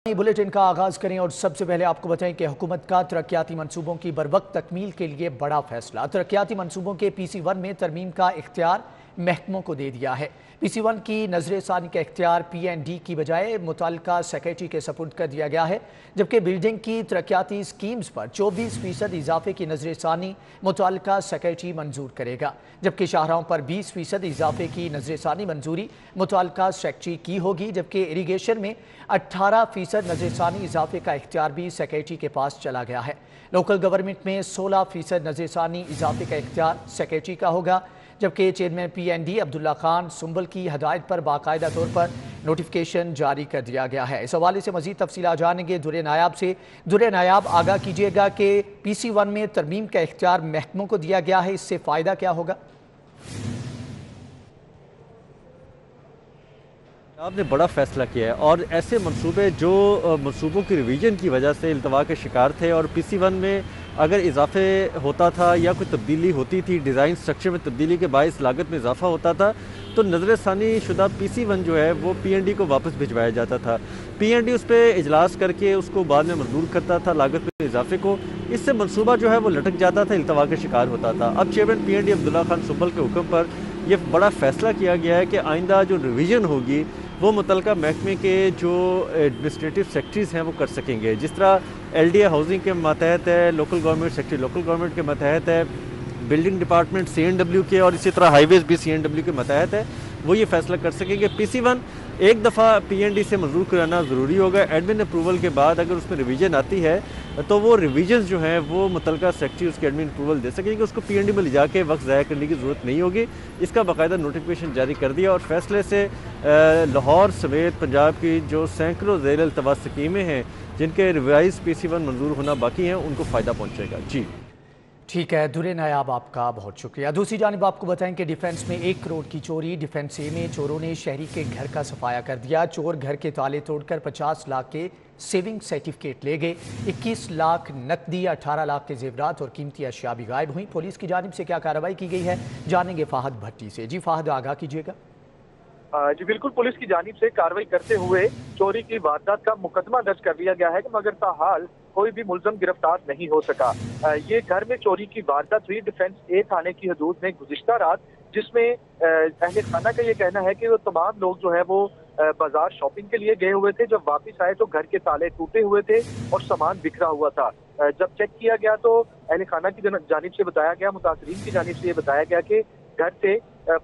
Bulletin का आगाज करें और सबसे पहले आपको बताएं कि हुकूमत का तरक्याती मंसूबों की बरवक्त तकमील के लिए बड़ा फैसला। तरक्याती मंसूबों के PC1 में तरमीम का इख्तियार महकमों को दे दिया है। PC1 की नजरसानी का इख्तियार PND की बजाय मुतल्लिका सेक्रेटरी के सपुर्द कर दिया गया है, जबकि बिल्डिंग की तरक्याती स्कीम्स पर 24% इजाफे की नजरसानी मुतल्लिका सेक्रेटरी मंजूर करेगा, जबकि शाहराहों पर 20% इजाफे की नजरसानी मंजूरी मुतल्लिका सेक्रेटरी की होगी, जबकि इरीगेशन में 18% नजरसानी इजाफे का इख्तियार भी सेक्रेटरी के पास चला गया है। लोकल गवर्नमेंट में 16% नजरसानी इजाफे का इख्तियार सेक्रेटरी का होगा, जबकि चेयरमैन PND अब्दुल्ला खान सुंबल की हदायत पर बाकायदा तौर पर नोटिफिकेशन जारी कर दिया गया है। इस हवाले से मजीद तफसीलात जानेंगे दुर्रे नायाब से। दुर्रे नायाब, आगाह कीजिएगा कि PC1 में तरमीम का इख्तियार महकमों को दिया गया है, इससे फ़ायदा क्या होगा? आपने बड़ा फैसला किया है और ऐसे मंसूबे जो मंसूबों की रिवीजन की वजह से इल्तवा के शिकार थे और PC1 में अगर इजाफे होता था या कोई तब्दीली होती थी, डिज़ाइन स्ट्रक्चर में तब्दीली के बायस लागत में इजाफा होता था, तो नजरसानी शुदा PC1 जो है वो PND को वापस भिजवाया जाता था। PND उस पर इजलास करके उसको बाद में मंजूर करता था लागत में इजाफे को। इससे मनसूबा जो है वो लटक जाता था, इल्तवा के शिकार होता था। अब चेयरमैन PND अब्दुल्ला खान सुंबल के हुक्म पर यह बड़ा फैसला किया गया है कि आइंदा जो रिवीजन होगी वो मुतल्लिका महकमे के जो एडमिनिस्ट्रेटिव सेक्रेटरीज़ हैं वो कर सकेंगे। जिस तरह LDA हाउसिंग के मातहत है, local government secretary local government के मातहत है, बिल्डिंग डिपार्टमेंट CNW के और इसी तरह हाईवेज़ भी CNW के मातहत है, वो ये फैसला कर सकेंगे। PC1 एक दफ़ा PND से मंजूर कराना ज़रूरी होगा। एडमिन अप्रूवल के बाद अगर उसमें रिवीजन आती है तो वो रिवीजन जो हैं वो मुतल्लिका सेक्रेटरी उसके एडमिन अप्रूवल दे सकेंगे। उसको PND में ले जाके वक्त ज़ाया करने की ज़रूरत नहीं होगी। इसका बाकायदा नोटिफिकेशन जारी कर दिया और फैसले से लाहौर समेत पंजाब की जो सैकड़ों ज़ेर इल्तवा स्कीमें हैं जिनके रिवाइज PC1 मंजूर होना बाकी हैं उनको फ़ायदा पहुँचेगा। जी ठीक है दुर्रे नायाब, आपका बहुत शुक्रिया। दूसरी जानिब आपको बताएं कि डिफेंस में 1 करोड़ की चोरी। डिफेंस ए में चोरों ने शहरी के घर का सफाया कर दिया। चोर घर के ताले तोड़कर 50 लाख के सेविंग सर्टिफिकेट ले गए। 21 लाख नकदी, 18 लाख के जेवरात और कीमती अशिया भी गायब हुई। पुलिस की जानिब से क्या कार्रवाई की गई है, जानेंगे फाहद भट्टी से। जी फाहद, आगाह कीजिएगा। जी बिल्कुल, पुलिस की जानिब से कार्रवाई करते हुए चोरी की वारदात का मुकदमा दर्ज कर लिया गया है, मगर ताहाल कोई भी मुलजम गिरफ्तार नहीं हो सका। ये घर में चोरी की वारदात हुई डिफेंस ए थाने की हदूद में गुज़िश्ता रात, जिसमें अहले खाना का ये कहना है कि वो तमाम लोग जो है वो बाजार शॉपिंग के लिए गए हुए थे। जब वापस आए तो घर के ताले टूटे हुए थे और सामान बिखरा हुआ था। जब चेक किया गया तो अहले खाना की जानिब से बताया गया, मुतासरीन की जानिब से ये बताया गया कि घर से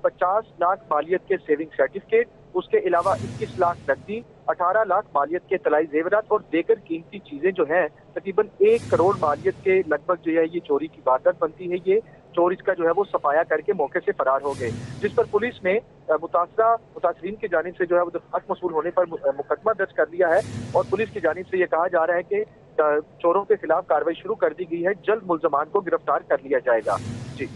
50 लाख मालियत के सेविंग सर्टिफिकेट, उसके अलावा 21 लाख नकदी, 18 लाख मालियत के तलाई जेवरात और देकर कीमती चीजें जो हैं तकरीबन 1 करोड़ मालियत के लगभग जो है ये चोरी की वारदात बनती है। ये चोर इसका जो है वो सफाया करके मौके से फरार हो गए, जिस पर पुलिस ने मुतासरीन की जानिब से जो है वो हक मसूल होने पर मुकदमा दर्ज कर लिया है और पुलिस की जानिब से ये कहा जा रहा है कि चोरों के खिलाफ कार्रवाई शुरू कर दी गई है। जल्द मुल्जमान को गिरफ्तार कर लिया जाएगा। जी,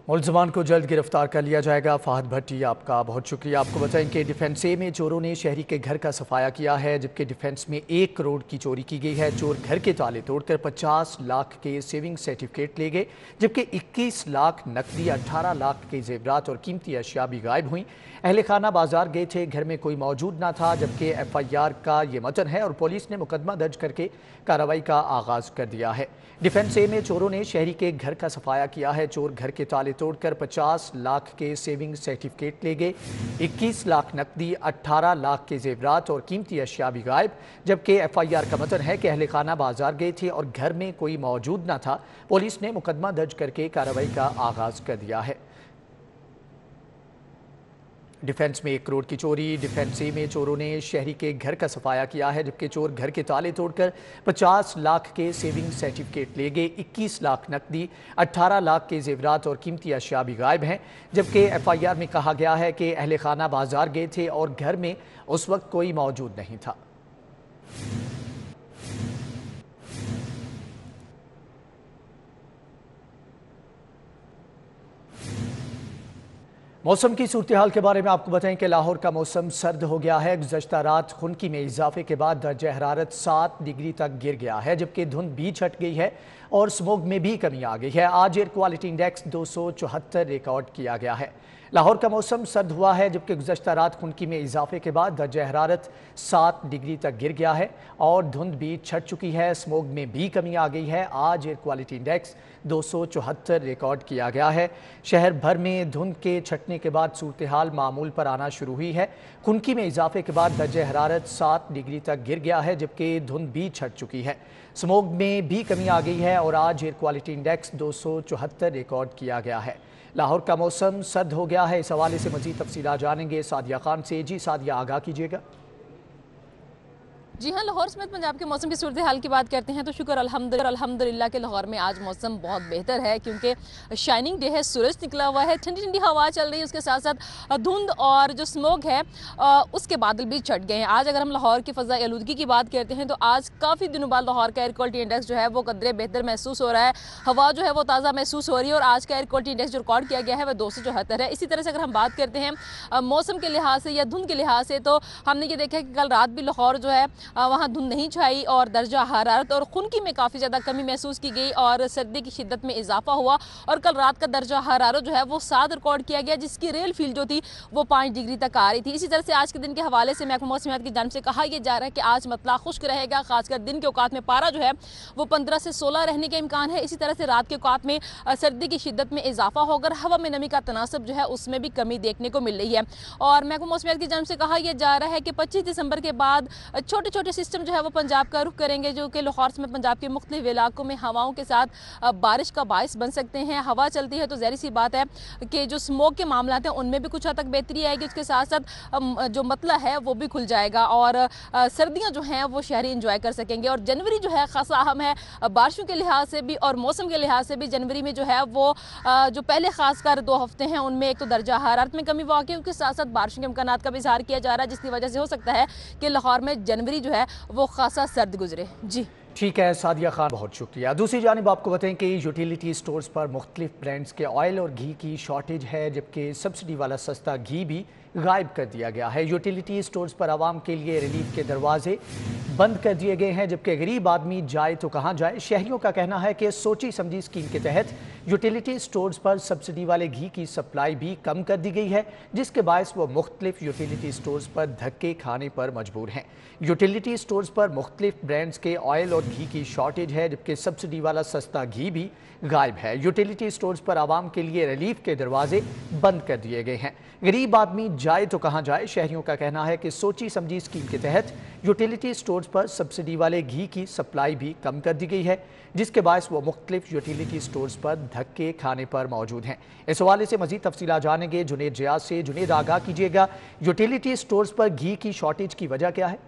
मुल्ज़मान को जल्द गिरफ्तार कर लिया जाएगा। फाहद भट्टी, आपका बहुत शुक्रिया। आपको बताएं कि डिफेंस ए में चोरों ने शहरी के घर का सफाया किया है, जबकि डिफेंस में 1 करोड़ की चोरी की गई है। चोर घर के ताले तोड़कर 50 लाख के सेविंग सर्टिफिकेट ले गए, जबकि 21 लाख नकदी, 18 लाख के जेवरात और कीमती अशिया भी गायब हुई। अहले खाना बाजार गए थे, घर में कोई मौजूद ना था, जबकि FIR का ये मतन है और पुलिस ने मुकदमा दर्ज करके कार्रवाई का आगाज कर दिया है। डिफेंस ए में चोरों ने शहरी के घर का सफाया किया है। चोर घर के ताले तोड़कर 50 लाख के सेविंग सर्टिफिकेट ले गए, 21 लाख नकदी, 18 लाख के जेवरात और कीमती अशिया भी गायब, जबकि FIR का मतन है कि अहले खाना बाजार गए थे और घर में कोई मौजूद ना था। पुलिस ने मुकदमा दर्ज करके कार्रवाई का आगाज कर दिया है। डिफेंस में 1 करोड़ की चोरी। डिफेंस ए में चोरों ने शहरी के घर का सफाया किया है, जबकि चोर घर के ताले तोड़कर 50 लाख के सेविंग सर्टिफिकेट ले गए, 21 लाख नकदी, 18 लाख के जेवरात और कीमती अशिया भी गायब हैं, जबकि FIR में कहा गया है कि अहले खाना बाजार गए थे और घर में उस वक्त कोई मौजूद नहीं था। मौसम की सूरत हाल के बारे में आपको बताएं कि लाहौर का मौसम सर्द हो गया है। गुज़श्ता रात खुनकी में इजाफे के बाद दर्जा हरारत 7 डिग्री तक गिर गया है, जबकि धुंध भी छट गई है और स्मोग में भी कमी आ गई है। आज एयर क्वालिटी इंडेक्स 274 रिकॉर्ड किया गया है। लाहौर का मौसम सर्द हुआ है, जबकि गुज़श्ता रात खुनकी में इजाफे के बाद दर्जा हरारत 7 डिग्री तक गिर गया है और धुंध भी छट चुकी है। स्मोग में भी कमी आ गई है। आज एयर क्वालिटी इंडेक्स 274 रिकॉर्ड किया गया है। शहर भर में धुंध के छटने के बाद सूरत हाल मामूल पर आना शुरू हुई है। खुनकी में इजाफे के बाद दर्जा हरारत 7 डिग्री तक गिर गया है, जबकि धुंध भी छट चुकी है। स्मोग में भी कमी आ गई है और आज एयर क्वालिटी इंडेक्स 274 रिकॉर्ड किया गया है। लाहौर का मौसम सर्द हो गया है। इस हवाले से मजीद तफसीलात जानेंगे सादिया खान से। जी सादिया, आगाह कीजिएगा। जी हाँ, लाहौर समेत पंजाब के मौसम की सूरत हाल की बात करते हैं तो शुक्र अल्हम्दुलिल्लाह के लाहौर में आज मौसम बहुत बेहतर है, क्योंकि शाइनिंग डे है, सूरज निकला हुआ है, ठंडी ठंडी हवा चल रही है, उसके साथ साथ धुंध और जो स्मोक है उसके बादल भी छट गए हैं। आज अगर हम लाहौर की फ़ज़ा आलूदगी की बात करते हैं तो आज काफ़ी दिनों बाद लाहौर का एयर क्वालिटी इंडेक्स जो है वो कदरे बेहतर महसूस हो रहा है। हवा जो है वो ताज़ा महसूस हो रही है और आज का एयर क्वालिटी इंडेक्स जो रिकॉर्ड किया गया है वह 274 है। इसी तरह से अगर हम बात करते हैं मौसम के लिहाज से या धुंध के लिहाज से, तो हमने ये देखा कि कल रात भी लाहौर जो है वहाँ धुंध नहीं छाई और दर्जा हरारत और खुनकी में काफ़ी ज़्यादा कमी महसूस की गई और सर्दी की शिद्दत में इजाफा हुआ और कल रात का दर्जा हरारत जो है वो 7 रिकॉर्ड किया गया, जिसकी रियल फील जो थी वो 5 डिग्री तक आ रही थी। इसी तरह से आज के दिन के हवाले से महकमा मौसमियात की जानिब से कहा यह जा रहा है कि आज मतला खुश्क रहेगा, खासकर दिन के औकात में पारा जो है वो 15 से 16 रहने के इम्कान है। इसी तरह से रात के औकात में सर्दी की शिद्दत में इजाफा होकर हवा में नमी का तनासब जो है उसमें भी कमी देखने को मिल रही है। और महकमा मौसमियात की जानिब से कहा यह जा रहा है कि 25 दिसंबर के बाद छोटे छोटे सिस्टम जो है वो पंजाब का रुख करेंगे, जो कि लाहौर में पंजाब के मुख्तलिफ इलाकों में हवाओं के साथ बारिश का बायस बन सकते हैं। हवा चलती है तो ज़ाहिर सी बात है कि जो स्मोक के मामला हैं उनमें भी कुछ हद तक बेहतरी आएगी, उसके साथ साथ जो मतला है वो भी खुल जाएगा और सर्दियाँ जो हैं वो शहरी इंजॉय कर सकेंगे। और जनवरी जो है खासा अहम है बारिशों के लिहाज से भी और मौसम के लिहाज से भी। जनवरी में जो है वो जो पहले खासकर 2 हफ्ते हैं उनमें एक तो दर्जा हरारत में कमी वाक़ है, उसके साथ साथ बारिशों के इम्कानात का भी इज़हार किया जा रहा है, जिसकी वजह से हो सकता है कि लाहौर में जनवरी जो है वो खासा सर्द गुजरे। जी ठीक है सादिया खान, बहुत शुक्रिया। दूसरी जानिब आपको बताएं कि यूटिलिटी स्टोर्स पर मुख्तलिफ ब्रांड्स के ऑयल और घी की शॉर्टेज है, जबकि सब्सिडी वाला सस्ता घी भी गायब कर दिया गया है। यूटिलिटी स्टोर्स पर आवाम के लिए रिलीफ के दरवाजे बंद कर दिए गए हैं, जबकि गरीब आदमी जाए तो कहाँ जाए। शहरियों का कहना है कि सोची समझी स्कीम के तहत यूटिलिटी स्टोर्स पर सब्सिडी वाले घी की सप्लाई भी कम कर दी गई है, जिसके बायस वो मुख्तलिफ यूटिलिटी स्टोर्स पर धक्के खाने पर मजबूर हैं। यूटिलिटी स्टोर्स पर मुख्तलिफ ब्रांड्स के ऑयल और घी की शॉर्टेज है, जबकि सब्सिडी वाला सस्ता घी भी गायब है। यूटिलिटी स्टोर्स पर आवाम के लिए रिलीफ के दरवाजे बंद कर दिए गए हैं। गरीब आदमी जाए तो कहाँ जाए। शहरियों का कहना है कि सोची समझी स्कीम के तहत यूटिलिटी स्टोर्स पर सब्सिडी वाले घी की सप्लाई भी कम कर दी गई है, जिसके बायस वो मुख्तलिफ यूटिलिटी स्टोर्स पर धक्के खाने पर मौजूद हैं। इस हवाले से मजीद तफसीलात जानेंगे जुनेद जियाद से। जुनेद, आगाह कीजिएगा, यूटिलिटी स्टोर्स पर घी की शॉर्टेज की वजह क्या है?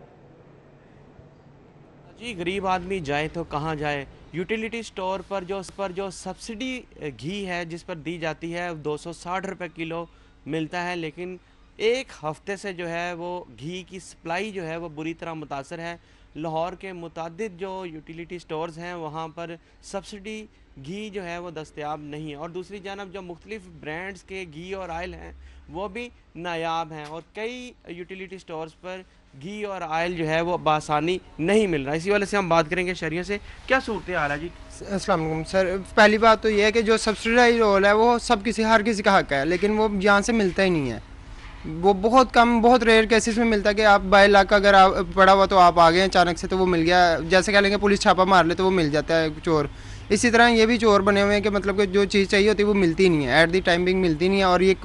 जी, गरीब आदमी जाए तो कहाँ जाए। यूटिलिटी स्टोर पर जो सब्सिडी घी है जिस पर दी जाती है 260 रुपये किलो मिलता है, लेकिन एक हफ्ते से जो है वो घी की सप्लाई जो है वो बुरी तरह मुतासर है। लाहौर के मुतादिद जो यूटिलिटी स्टोर्स हैं वहाँ पर सब्सिडी घी जो है वो दस्तयाब नहीं है और दूसरी जानब जो मुख्तलिफ ब्रांड्स के घी और आयल हैं वो भी नायाब हैं और कई यूटिलिटी स्टोर्स पर घी और आयल जो है वो बासानी नहीं मिल रहा। इसी वजह से हम बात करेंगे शहरियों से, क्या सूरत हाल है जी? अस्सलाम वालेकुम सर। पहली बात तो ये है कि जो सब्सिडाइज ऑयल है वो हर किसी का हक है, लेकिन वो यहाँ से मिलता ही नहीं है। वो बहुत कम, बहुत रेयर केसेस में मिलता है कि आप बाय लाख अगर आप पड़ा हुआ तो आप आ गए अचानक से तो वो मिल गया, जैसे कह लेंगे पुलिस छापा मार ले तो वो मिल जाता है चोर। इसी तरह ये भी चोर बने हुए हैं कि मतलब कि जो चीज़ चाहिए होती है वो मिलती नहीं है, एट दी टाइमिंग मिलती नहीं है। और ये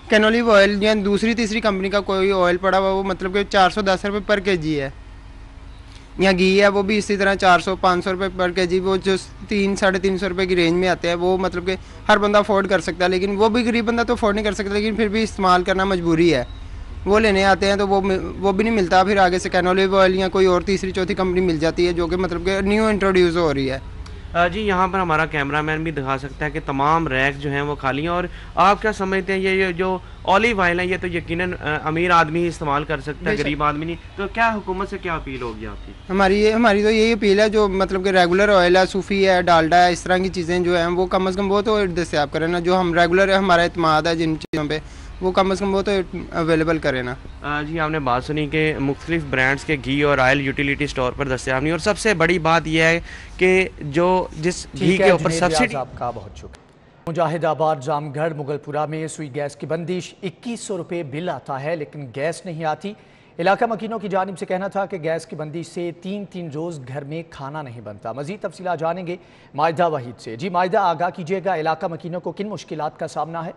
कैनोलिव ऑयल या दूसरी तीसरी कंपनी का कोई ऑयल पड़ा हुआ वो मतलब कि 410 रुपये पर केजी है। यहाँ घी है वो भी इसी तरह 400-500 रुपये पर केजी, वो जो 300-350 रुपये की रेंज में आते हैं वो मतलब कि हर बंदा अफोर्ड कर सकता है, लेकिन वो भी गरीब बंदा तो अफोर्ड नहीं कर सकता, लेकिन फिर भी इस्तेमाल करना मजबूरी है। वो लेने आते हैं तो वो भी नहीं मिलता। फिर आगे से कैनोलिव ऑयल या कोई और तीसरी चौथी कंपनी मिल जाती है जो कि मतलब कि न्यू इंट्रोड्यूस हो रही है। जी, यहाँ पर हमारा कैमरामैन भी दिखा सकता है कि तमाम रैक जो हैं वो खाली हैं। और आप क्या समझते हैं ये जो ऑलिव ऑयल है ये तो यकीनन अमीर आदमी ही इस्तेमाल कर सकता है, गरीब आदमी नहीं, तो क्या हुकूमत से क्या अपील होगी आपकी? हमारी तो यही अपील है, जो मतलब कि रेगुलर ऑयल है, सूफी है, डालडा है, इस तरह की चीज़ें जो हैं वो कम से कम वो तो दस्तयाब करें ना। जो हम रेगुलर हमारा इत्मीनान है जिन चीज़ों पर, वो कम से कम वो तो अवेलेबल करें ना। जी, आपने बात सुनी कि मुख्तलिफ ब्रांड्स के घी और आयल यूटिलिटी स्टोर पर दस्तयाब नहीं। और सबसे बड़ी बात यह है कि जो जिस घी के ऊपर सब्सिडी, आपका बहुत शुक्रिया। मुजाहिदाबाद रामगढ़ मुगलपुरा में सुई गैस की बंदिश। 2100 रुपये बिल आता है लेकिन गैस नहीं आती। इलाका मकीनों की जानिब से कहना था कि गैस की बंदिश से 3-3 रोज़ घर में खाना नहीं बनता। मजीद तफसीलात जानेंगे मायदा वहीद से। जी मायदा, आगाह कीजिएगा, इलाका मकीनों को किन मुश्किलात का सामना है?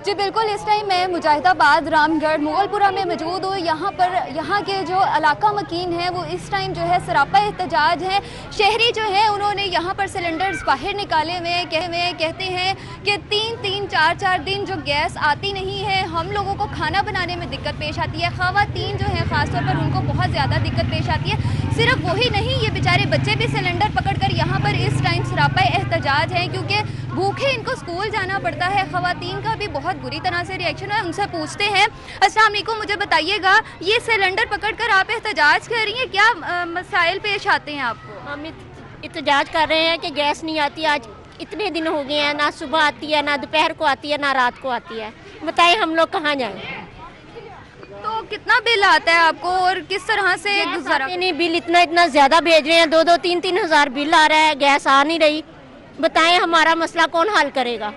जी बिल्कुल, इस टाइम मैं मुजाहिदाबाद रामगढ़ मुगलपुरा में मौजूद हूँ। यहाँ के जो इलाका मकीन हैं वो इस टाइम जो है सरापा एहतजाज हैं। शहरी जो है उन्होंने यहाँ पर सिलेंडर्स बाहर निकाले हुए कहते हैं कि 3-3, 4-4 दिन जो गैस आती नहीं है, हम लोगों को खाना बनाने में दिक्कत पेश आती है। ख़वातीन जो है ख़ासतौर पर उनको बहुत ज़्यादा दिक्कत पेश आती है। सिर्फ वही नहीं, ये बेचारे बच्चे भी सिलेंडर पकड़कर यहाँ पर इस टाइम सरापा एहतजाज हैं क्योंकि भूखे इनको स्कूल जाना पड़ता है। ख़वातीन का भी बहुत बुरी तरह से रिएक्शन है। उनसे पूछते हैं, अस्सलाम वालेकुम, मुझे बताइएगा ये सिलेंडर पकड़कर आप एहतजाज कर रही हैं, क्या मसाइल पेश आते हैं आपको? हम एहतजाज कर रहे हैं कि गैस नहीं आती। आज इतने दिन हो गए हैं, ना सुबह आती है, ना दोपहर को आती है, ना रात को आती है। बताइए हम लोग कहाँ जाएं? तो कितना बिल आता है आपको और किस तरह से गुजारा? नहीं, बिल इतना ज़्यादा भेज रहे हैं, 2-2, 3-3 हज़ार बिल आ रहा है, गैस आ नहीं रही। बताएं हमारा मसला कौन हल करेगा?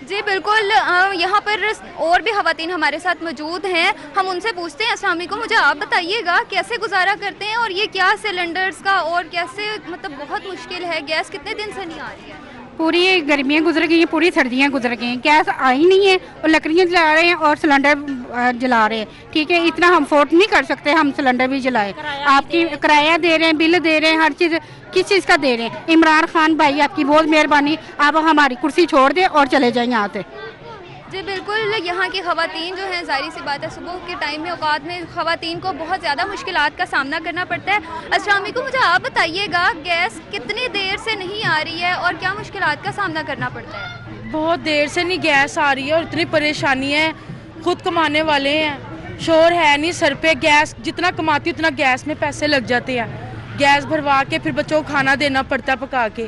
जी बिल्कुल, यहाँ पर और भी ख़वातीन हमारे साथ मौजूद हैं, हम उनसे पूछते हैं। अस्सलाम वालेकुम, मुझे आप बताइएगा कैसे गुजारा करते हैं और ये क्या सिलेंडर्स का और कैसे, मतलब बहुत मुश्किल है, गैस कितने दिन से नहीं आ रही है? पूरी गर्मियाँ गुजर गई हैं, पूरी सर्दियाँ गुजर गई हैं, गैस आई नहीं है और लकड़ियाँ जला रहे हैं और सिलेंडर जला रहे हैं। ठीक है, इतना हम अफोर्ड नहीं कर सकते, हम सिलेंडर भी जलाए। आपकी किराया दे रहे हैं, बिल दे रहे हैं, हर चीज़ किस चीज़ का दे रहे हैं? इमरान खान भाई आपकी बहुत मेहरबानी, आप हमारी कुर्सी छोड़ दें और चले जाएं यहाँ से। जी बिल्कुल, यहाँ की ख़वातीन जो हैं, जाहिर सी बात है सुबह के टाइम में औकात में ख़वातीन को बहुत ज़्यादा मुश्किलात का सामना करना पड़ता है। अस्सलाम वालेकुम, मुझे आप बताइएगा गैस कितनी देर से नहीं आ रही है और क्या मुश्किलात का सामना करना पड़ता है? बहुत देर से नहीं गैस आ रही है और इतनी परेशानी है। खुद कमाने वाले हैं, शोर है नहीं सर पे, गैस जितना कमाती उतना गैस में पैसे लग जाते हैं। गैस भरवा के फिर बच्चों को खाना देना पड़ता है पका के।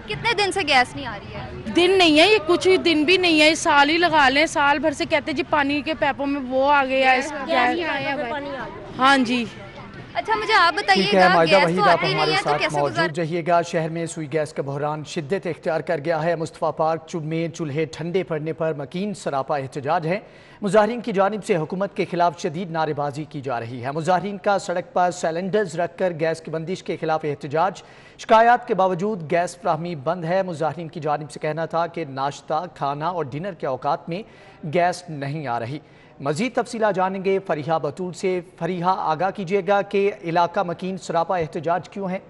कितने दिन से गैस नहीं आ रही है? दिन नहीं है ये, कुछ ही दिन भी नहीं है, ये साल ही लगा लें। साल भर से कहते जी पानी के पैपों में वो आ गया है। हाँ जी। अच्छा मुझे आप बताइएगा, गैस तो आती नहीं है तो कैसे मौजूद रहिएगा। शहर में सुई गैस का बहरान शिद्दत इख्तियार कर गया है। मुस्तफ़ा पार्क में चूल्हे ठंडे पड़ने पर मकीन सरापा एहतजाज है। मुजाहिरीन की जानिब से हुकूमत के खिलाफ शदीद नारेबाजी की जा रही है। मुजाहिरीन का सड़क पर सिलेंडर्स रखकर गैस की बंदिश के खिलाफ एहतजाज। शिकायत के बावजूद गैस फ्राहमी बंद है। मुजाहिरीन की जानिब से कहना था कि नाश्ता, खाना और डिनर के औकात में गैस नहीं आ रही। मजीद तफसीला जानेंगे फरीहा बतूल से। फरीहा, आगाह कीजिएगा कि इलाका मकीन सरापा एहतजाज क्यों है?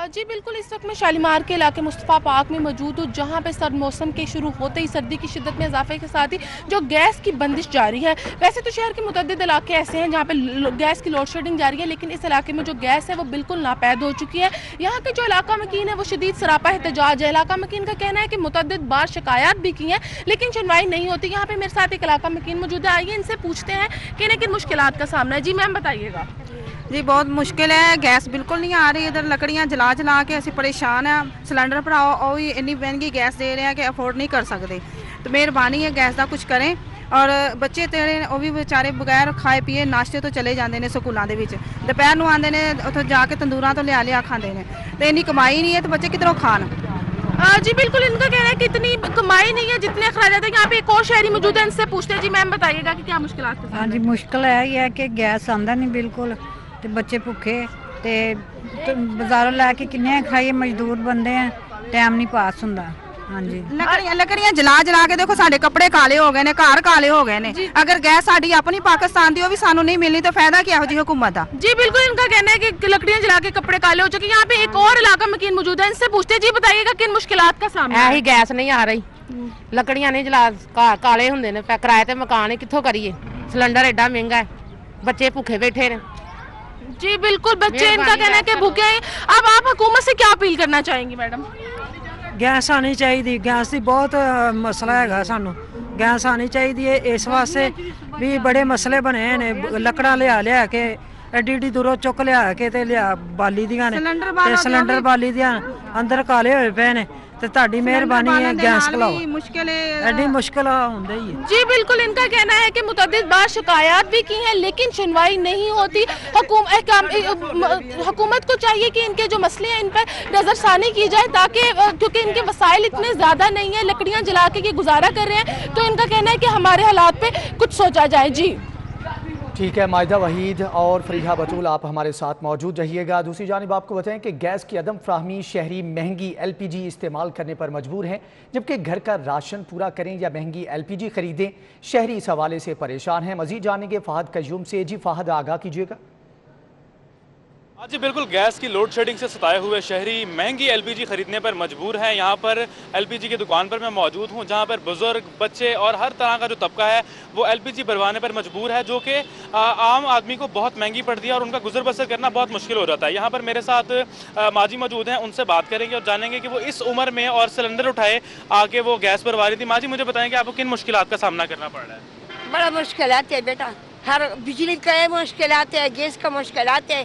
जी बिल्कुल, इस वक्त मैं शालीमार के इलाके मुस्तफ़ा पार्क में मौजूद हूँ, जहाँ पे सर्द मौसम के शुरू होते ही सर्दी की शिद्दत में इजाफे के साथ ही जो गैस की बंदिश जारी है। वैसे तो शहर के मुतअद्दिद इलाके ऐसे हैं जहाँ पे गैस की लोड शेडिंग जारी है, लेकिन इस इलाके में जो गैस है वो बिल्कुल नापैद हो चुकी है। यहाँ के जो इलाका मकीन है वो शदीद सरापा एहतजाज है। इलाका मकीन का कहना है कि मुतअद्दिद बार शिकायत भी की हैं लेकिन सुनवाई नहीं होती। यहाँ पे मेरे साथ एक इलाका मकीन मौजूद है, आइए इनसे पूछते हैं कि इन्हें किन मुश्किलात का सामना है। जी मैम बताइएगा। जी बहुत मुश्किल है, गैस बिल्कुल नहीं आ रही। इधर लकड़ियाँ जला जला के ਅਸੀਂ परेशान है। सिलेंडर भराओ और इन्नी महंगी गैस दे रहे हैं कि अफोर्ड नहीं कर सकते। तो मेहरबानी है गैस का कुछ करें। और बच्चे तेरे ਉਹ ਵੀ ਵਿਚਾਰੇ ਬਗੈਰ ਖਾਏ ਪੀਏ ਨਾਸ਼ਤੇ ਤੋਂ ਚਲੇ ਜਾਂਦੇ ਨੇ ਸਕੂਲਾਂ ਦੇ ਵਿੱਚ, ਦੁਪਹਿਰ ਨੂੰ ਆਉਂਦੇ ਨੇ ਉੱਥੇ ਜਾ ਕੇ ਤੰਦੂਰਾਂ ਤੋਂ ਲਿਆ ਖਾਂਦੇ ਨੇ ਤੇ ਇੰਨੀ ਕਮਾਈ नहीं है तो बच्चे किधरों खान। जी बिल्कुल, इनका कहना है कि इतनी कमाई नहीं है जितने अखराजात है। यहाँ पे एक और शहरी मौजूद है, इनसे पूछते हैं। जी मैम बताइएगा कि क्या मुश्किलात? हाँ जी, मुश्किल है कि गैस आंदा नहीं बिल्कुल, तो बच्चे भुखे ते बाजारों लैके किन्ने खाइए, मजदूर बंदे हैं, टाइम नहीं पास होंदा। हाँ जी, लकड़ियाँ जला जला के देखो साढ़े कपड़े काले हो गए ने, घर काले हो गए ने। अगर गैस साड़ी अपनी पाकिस्तान दी भी सानू नहीं मिलनी तो फायदा क्या हो जी हुकूमत का? जी बिल्कुल, इनका कहना है कि लकड़ियाँ जला के कपड़े काले हो चुके। यहाँ पे एक और इलाका मकीन मौजूद है, इनसे पूछते हैं। जी बताइएगा किन मुश्किलात का सामना? ऐसी गैस नहीं आ रही, लकड़ियाँ नहीं जला, काले होंगे ने, किराए ते मकान है, कित्थों करिए? सिलेंडर एडा महंगा है, बच्चे भूखे बैठे ने। जी बिल्कुल, बच्चे इनका कहना है कि भूखे हैं। अब आप हुकूमत से क्या अपील करना चाहेंगी मैडम? गैस आनी चाहिए, गैस की बहुत मसला है सानू, गैस आनी चाहिए। इस वास्ते भी बड़े मसले बने ने, लकड़ा लिया के एडी एडी दूरों चुक लिया के ते लिया बाली दियां ने, सिलेंडर बाली दियां अंदर काले होए पे ने ਤੇ ਤੁਹਾਡੀ ਮਿਹਰਬਾਨੀ ਹੈ ਗੈਸ ਖਲਾਓ मुश्किल ਐਡੀ ਮੁਸ਼ਕਿਲ ਹੁੰਦੀ ਹੀ ਹੈ। जी बिल्कुल, इनका कहना है कि मुतअद्दिद बार शिकायत भी की हैं लेकिन सुनवाई नहीं होती। हुकूमत को चाहिए कि इनके जो मसले हैं इन पर नज़रसानी की जाए ताकि क्योंकि इनके वसाइल इतने ज़्यादा नहीं है, लकड़ियाँ जला के ये गुजारा कर रहे हैं, तो इनका कहना है कि हमारे हालात पे कुछ सोचा जाए। जी ठीक है, माहिदा वहीद और फरीहा बतूल आप हमारे साथ मौजूद रहिएगा। दूसरी जानिब आपको बताएं कि गैस की अदम फ्राहमी शहरी महंगी LPG इस्तेमाल करने पर मजबूर हैं, जबकि घर का राशन पूरा करें या महंगी LPG खरीदें, शहरी इस हवाले से परेशान हैं। मजीद जानेंगे फ़हद कयूम से। जी फ़हद, आगाह कीजिएगा। जी बिल्कुल, गैस की लोड शेडिंग से सताए हुए शहरी महंगी LPG खरीदने पर मजबूर हैं। यहाँ पर LPG की दुकान पर मैं मौजूद हूँ जहाँ पर बुजुर्ग, बच्चे और हर तरह का जो तबका है वो LPG भरवाने पर मजबूर है, जो कि आम आदमी को बहुत महंगी पड़ती है और उनका गुजर बसर करना बहुत मुश्किल हो जाता है। यहाँ पर मेरे साथ माजी मौजूद हैं, उनसे बात करेंगे और जानेंगे कि वो इस उम्र में और सिलेंडर उठाए आके वो गैस भरवा रही थी। माजी, मुझे बताएं कि आपको किन मुश्किलात का सामना करना पड़ रहा है? बड़ा मुश्किलात है बेटा, हर बिजली का मुश्किलात है, गैस का मुश्किलात है,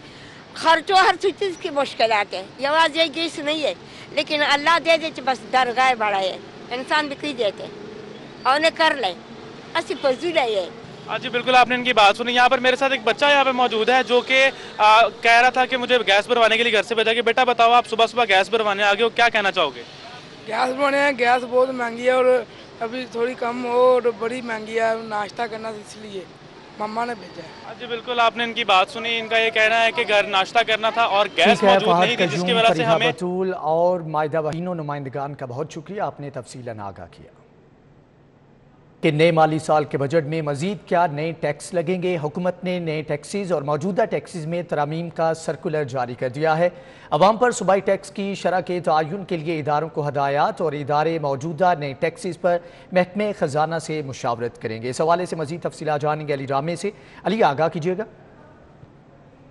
खर्चों हर चीज़ की मुश्किलात है। यवाज ये गैस नहीं है, लेकिन अल्लाह दे दे बस दरगाह बड़ा है, इंसान भी कही देते और उन्हें कर ले ऐसी फजूल है ये। हाँ जी बिल्कुल, आपने इनकी बात सुनी। यहाँ पर मेरे साथ एक बच्चा यहाँ पे मौजूद है जो कि कह रहा था कि मुझे गैस भरवाने के लिए घर से भेजा कि बेटा बताओ, आप सुबह सुबह गैस भरवाने आ गए हो, क्या कहना चाहोगे? गैस भरवाने, गैस बहुत महंगी है और अभी थोड़ी कम हो और बड़ी महंगी है, नाश्ता करना इसलिए मम्मा ने भेजा है। जी बिल्कुल, आपने इनकी बात सुनी। इनका ये कहना है कि घर नाश्ता करना था और गैस मौजूद नहीं थी, जिसकी वजह से हमें बतूल और माहिदा वहीद नुमाइंदगान का बहुत शुक्रिया, आपने तफसीलन आगाह किया कि नए माली साल के बजट में मजीद क्या नए टैक्स लगेंगे। हुकूमत ने नए टैक्सेस और मौजूदा टैक्सेस में तरामीम का सर्कुलर जारी कर दिया है। अवाम पर सूबाई टैक्स की शरह के तयन के लिए इदारों को हदायत और इदारे मौजूदा नए टैक्सेस पर महकमे खजाना से मुशावरत करेंगे। इस हवाले से मजीद तफसीलात जानेंगे अली रामे से। अली, आगाह कीजिएगा।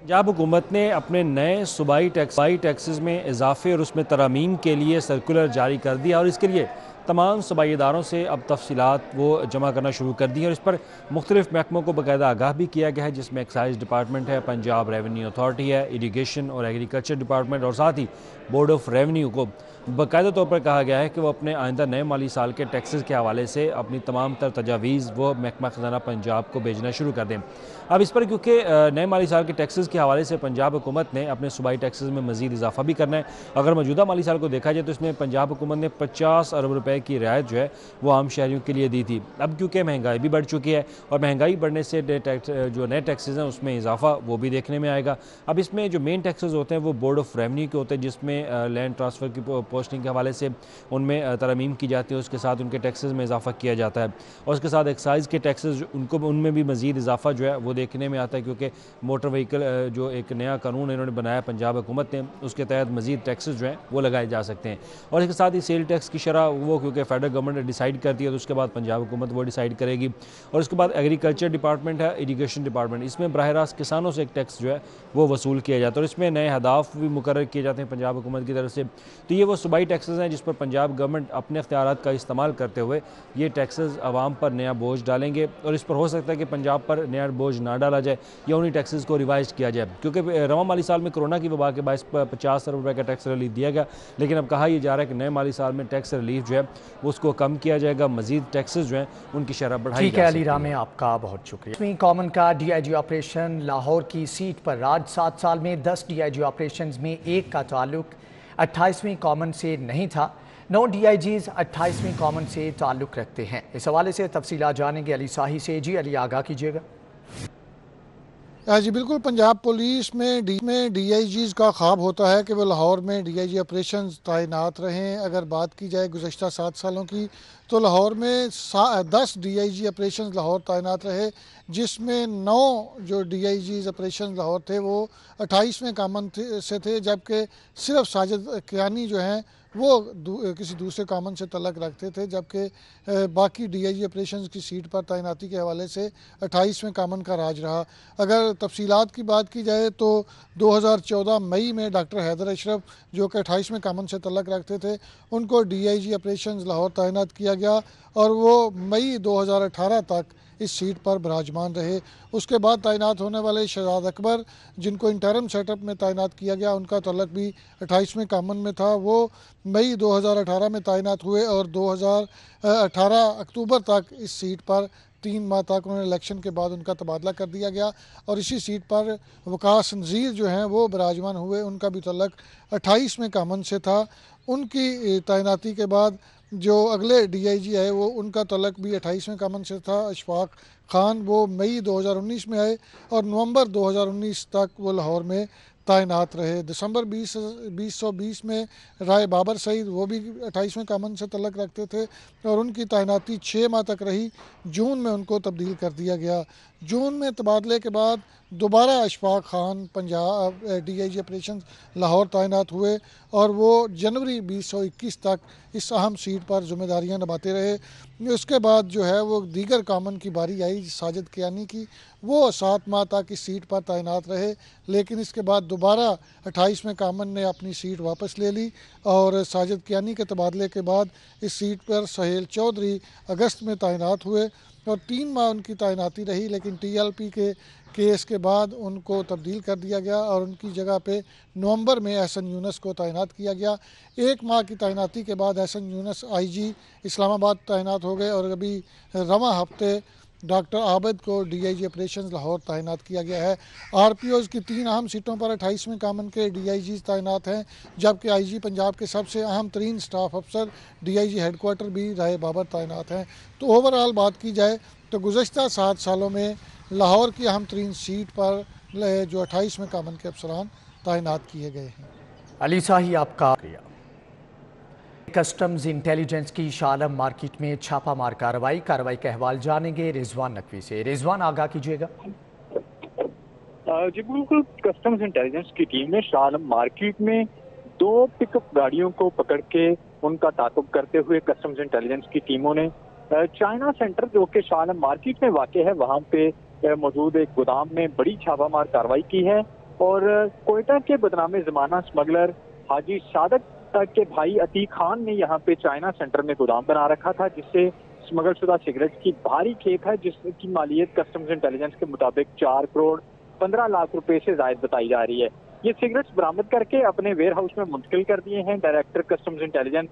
पंजाब हुकूमत ने अपने नए सूबाई टैक्सेस में इजाफे और उसमें तरामीम के लिए सर्कुलर जारी कर दिया और इसके लिए तमाम सूबाई इदारों से अब तफसीलात वो जमा करना शुरू कर दी है और इस पर मुख्तलिफ महकमों को बाकायदा आगाह भी किया गया है, जिसमें एक्साइज डिपार्टमेंट है, पंजाब रेवेन्यू अथॉरिटी है, इरीगेशन और एग्रीकल्चर डिपार्टमेंट और साथ ही बोर्ड ऑफ रेवेन्यू को बाकायदा तौर पर कहा गया है कि वो अपने आइंदा नए माली साल के टैक्सेस के हवाले से अपनी तमाम तर तजावीज़ वो महकमा खजाना पंजाब को भेजना शुरू कर दें। अब इस पर क्योंकि नए माली साल के टैक्सेस के हवाले से पंजाब हुकूमत ने अपने सूबाई टैक्सेस में मज़ीद इजाफा भी करना है। अगर मौजूदा माली साल को देखा जाए तो इसमें पंजाब हुकूमत ने 50 अरब रुपए की रियायत जो है वो आम शहरियों के लिए दी थी। अब क्योंकि महंगाई भी बढ़ चुकी है और महंगाई बढ़ने से जो नए टैक्सेस हैं उसमें इजाफा वो भी देखने में आएगा। अब इसमें जो मेन टैक्सेस होते हैं वो बोर्ड ऑफ रेवेन्यू के होते हैं, जिसमें लैंड ट्रांसफ़र की पोस्टिंग के हवाले से उनमें तरमीम की जाती है, उसके साथ उनके टैक्सेस में इजाफा किया जाता है और उसके साथ एक्साइज़ के टैक्सेस उनमें भी मज़ीद इजाफा जो है वो देखने में आता है, क्योंकि मोटर व्हीकल जो एक नया कानून इन्होंने बनाया पंजाब हुकूमत ने, उसके तहत मज़ीद टैक्सेस जो हैं वो लगाए जा सकते हैं। और इसके साथ ही सेल टैक्स की शरह वो क्योंकि फेडरल गवर्नमेंट डिसाइड करती है तो उसके बाद पंजाब हुकूमत वो डिसाइड करेगी। और उसके बाद एग्रीकल्चर डिपार्टमेंट है, इरीगेशन डिपार्टमेंट, इसमें बराह रास्त किसानों से एक टैक्स जो है वो वसूल किया जाता है और इसमें नए हदाफ भी मुकर्रर किए जाते हैं पंजाब हुकूमत की तरफ से। तो ये वो सूबाई टैक्सेस हैं जिस पर पंजाब गवर्नमेंट अपने इख्तियारात का इस्तेमाल करते हुए ये टैक्सेस आवाम पर नया बोझ डालेंगे और इस पर हो सकता है कि पंजाब पर नया बोझ ना डाला जाए या उन्हीं टैक्सेस को रिवाइज किया जाए, क्योंकि रवां माली साल में कोरोना की वबा के बायस 50 अरब रुपये का टैक्स रिलीफ दिया गया, लेकिन अब कहा यह जा रहा है कि नए माली साल में टैक्स रिलीफ जो है उसको कम किया जाएगा, मजीद टैक्सेस जो हैं उनकी शरह बढ़ाई जाएगी। ठीक है अली रामे, आपका बहुत शुक्रिया। कॉमन का DIG ऑपरेशन लाहौर की सीट पर राज 7 साल में 10 DIG ऑपरेशन में एक का ताल्लुक 28वीं कॉमन से नहीं था। 9 DIGs 28वीं कॉमन से ताल्लुक़ रखते हैं। इस हवाले से तफसीलात जानेंगे अली साही से। जी अली, आगाह कीजिएगा। जी बिल्कुल, पंजाब पुलिस में DIGs का ख्वाब होता है कि वो लाहौर में DIG ऑपरेशन तैनात रहें। अगर बात की जाए गुज़श्ता 7 सालों की तो लाहौर में 10 DIG ऑपरेशन लाहौर तैनात रहे, जिसमें 9 जो DIGs ऑपरेशन लाहौर थे वो 28वें कॉमन से थे, जबकि सिर्फ साजिद कियानी जो हैं वो किसी दूसरे कॉमन से तल्लक रखते थे, जबकि बाकी DIG ऑपरेशन की सीट पर तैनाती के हवाले से 28वें कॉमन का राज रहा। अगर तफसीलात की बात की जाए तो 2014 मई में डॉक्टर हैदर अशरफ जो कि 28वें कॉमन से तल्लक रखते थे उनको DIG ऑपरेशन लाहौर तैनात किया गया और वो मई 2018 तक इस सीट पर विराजमान रहे। उसके बाद तैनात होने वाले शहजाद अकबर, जिनको इंटरम सेटअप में तैनात किया गया, उनका तल्लक भी 28वें कामन में था। वो मई 2018 में तैनात हुए और 2018 अक्टूबर तक इस सीट पर 3 माह तक उन्होंने इलेक्शन के बाद उनका तबादला कर दिया गया और इसी सीट पर वकास नज़ीर जो हैं वो विराजमान हुए। उनका भी तल्लक 28वें कामन से था। उनकी तैनाती के बाद जो अगले DIG आए वो उनका तल्लक भी 28वें कामन से था। अशफाक खान, वो मई 2019 में आए और नवंबर 2019 तक वो लाहौर में तैनात रहे। दिसंबर 2020 में राय बाबर सईद, वो भी 28वें कामन से तल्लक रखते थे और उनकी तैनाती 6 माह तक रही। जून में उनको तब्दील कर दिया गया। जून में तबादले के बाद दोबारा अशफाक खान पंजाब DIG ऑपरेशन लाहौर तैनात हुए और वो जनवरी 2021 तक इस अहम सीट पर जिम्मेदारियां निभाते रहे। उसके बाद जो है वो दीगर कामन की बारी आई साजिद कियानी की। वो 7 माह तक इस सीट पर तैनात रहे, लेकिन इसके बाद दोबारा 28वें कामन ने अपनी सीट वापस ले ली और साजिद कियानी के तबादले के बाद इस सीट पर सहेल चौधरी अगस्त में तैनात हुए और 3 माह उनकी तैनाती रही, लेकिन TLP के केस के बाद उनको तब्दील कर दिया गया और उनकी जगह पे नवंबर में एहसन यूनुस को तैनात किया गया। 1 माह की तैनाती के बाद एहसन यूनुस IG इस्लामाबाद तैनात हो गए और अभी रवां हफ्ते डॉक्टर आबिद को DIG ऑपरेशन लाहौर तैनात किया गया है। RPOs की 3 अहम सीटों पर 28वें कामन के DIGs तैनात हैं, जबकि IG पंजाब के सबसे अहम तरीन स्टाफ अफसर DIG हेडक्वार्टर भी राय बाबर तैनात हैं। तो ओवरऑल बात की जाए तो गुज़श्ता 7 सालों में लाहौर की अहम तरीन सीट पर जो 28वें कामन के अफसरान तैनात किए गए हैं। अली शाही, आपका कस्टम्स इंटेलिजेंस की शालम मार्केट में छापामार कार्रवाई का अहवाल जानेंगे रिजवान नकवी से। रिजवान, आगाह कीजिएगा। जी बिल्कुल, कस्टम्स इंटेलिजेंस की टीम ने शालम मार्केट में 2 पिकअप गाड़ियों को पकड़ के उनका ताक़ुब करते हुए कस्टम्स इंटेलिजेंस की टीमों ने चाइना सेंटर जो कि शालम मार्केट में वाक़ है वहाँ पे मौजूद एक गोदाम में बड़ी छापामार कार्रवाई की है और कोयटा के बदनामे ज़माना स्मगलर हाजी सादक के भाई अतीक खान ने यहाँ पे चाइना सेंटर में गोदाम बना रखा था, जिससे स्मगल शुदा सिगरेट की भारी खेप है, जिसकी मालियत कस्टम्स इंटेलिजेंस के मुताबिक 4 करोड़ 15 लाख रुपए से जायद बताई जा रही है। ये सिगरेट्स बरामद करके अपने वेयर हाउस में मुंतकिल कर दिए हैं। डायरेक्टर कस्टम्स इंटेलिजेंस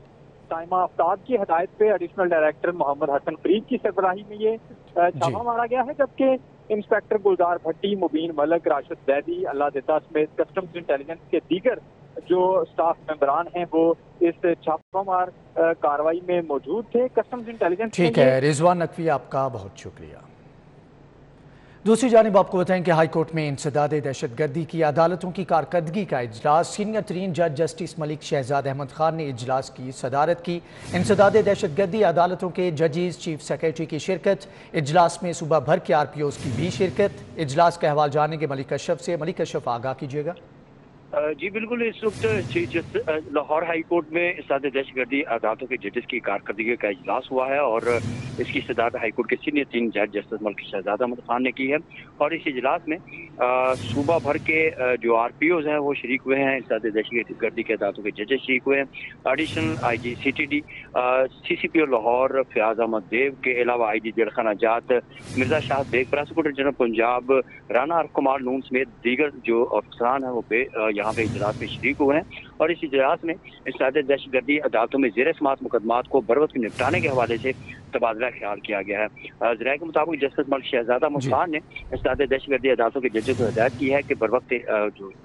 ताइमा आफ्ताब की हदायत पे एडिशनल डायरेक्टर मोहम्मद हसन फरीद की सरबराही में ये छापा मारा गया है, जबकि इंस्पेक्टर गुलजार भट्टी, मुबीन मलक, राशिद दैदी, अल्लाह दिता समेत कस्टम्स इंटेलिजेंस के दीगर जो स्टाफ मेंबरान हैं वो इस छापामार कार्रवाई में मौजूद थे। कस्टम्स इंटेलिजेंस ठीक है रिजवान नकवी, आपका बहुत शुक्रिया। दूसरी जानिब आपको बताएं कि हाई कोर्ट में इंसदाद दहशतगर्दी की अदालतों की कारकर्दगी का इजलास, सीनियर तरीन जज जस्टिस मलिक शहजाद अहमद खान ने इजलास की सदारत की। इंसदाद दहशतगर्दी अदालतों के जजेस, चीफ सेक्रेटरी की शिरकत, इजलास में सूबा भर के RPOs की भी शिरकत। इजलास का अहवाल जानेंगे मलिक अशरफ से। मलिक अशरफ, आगाह कीजिएगा। जी बिल्कुल, इस वक्त लाहौर हाई कोर्ट में इंसदाद दहशतगर्दी अदालतों के जजेस की कारकर्दगी का इजलास हुआ है और इसकी सदारत हाई कोर्ट के सीनियर 3 जज जस्टिस मलिक शहजाद अहमद खान ने की है और इस इजलास में सूबा भर के जो RPOs हैं वो शरीक हुए हैं। इंसदाद दहशतगर्दी के अदालतों के जजेस शरीक हुए हैं। Additional IG CTD, CCPO Lahore Fayyaz Ahmad Dev के अलावा IG जड़खाना जात मिर्जा शाह बेग, प्रोसिक्यूटर जनरल पंजाब राना अरफ कुमार नून समेत दीगर जो अफसरान हैं वो यहाँ पे इजलास में शरीक हुए हैं और इस इजलास में इंसदाद दहशतगर्दी अदालतों में ज़ेर समाअत मुकदमात को बरवक्त निपटाने के हवाले से तबादला ख्याल किया गया है। ज़राए के मुताबिक जस्टिस मलिक शहजाद अहमद खान ने इंसदाद दहशतगर्दी अदालतों के जजों को हिदायत की है कि बरवक्त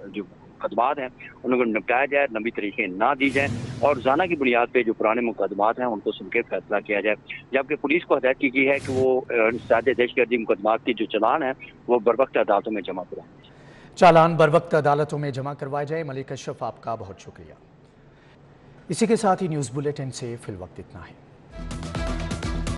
जो मुकदमात हैं उनको निपटाया जाए, लंबी तरीके ना दी जाए और रोजाना की बुनियाद पे जो पुराने मुकदमात हैं उनको सुन के फैसला किया जाए। जबकि पुलिस को हिदायत की गई है कि वो इंसदाद दहशतगर्दी मुकदमात की जो चालान है वो बरवक्त अदालतों में जमा कराएं। चालान बरवक्त अदालतों में जमा करवाए जाए। मलिक अशरफ, आपका बहुत शुक्रिया। इसी के साथ ही न्यूज़ बुलेटिन से फिलवक्त इतना है।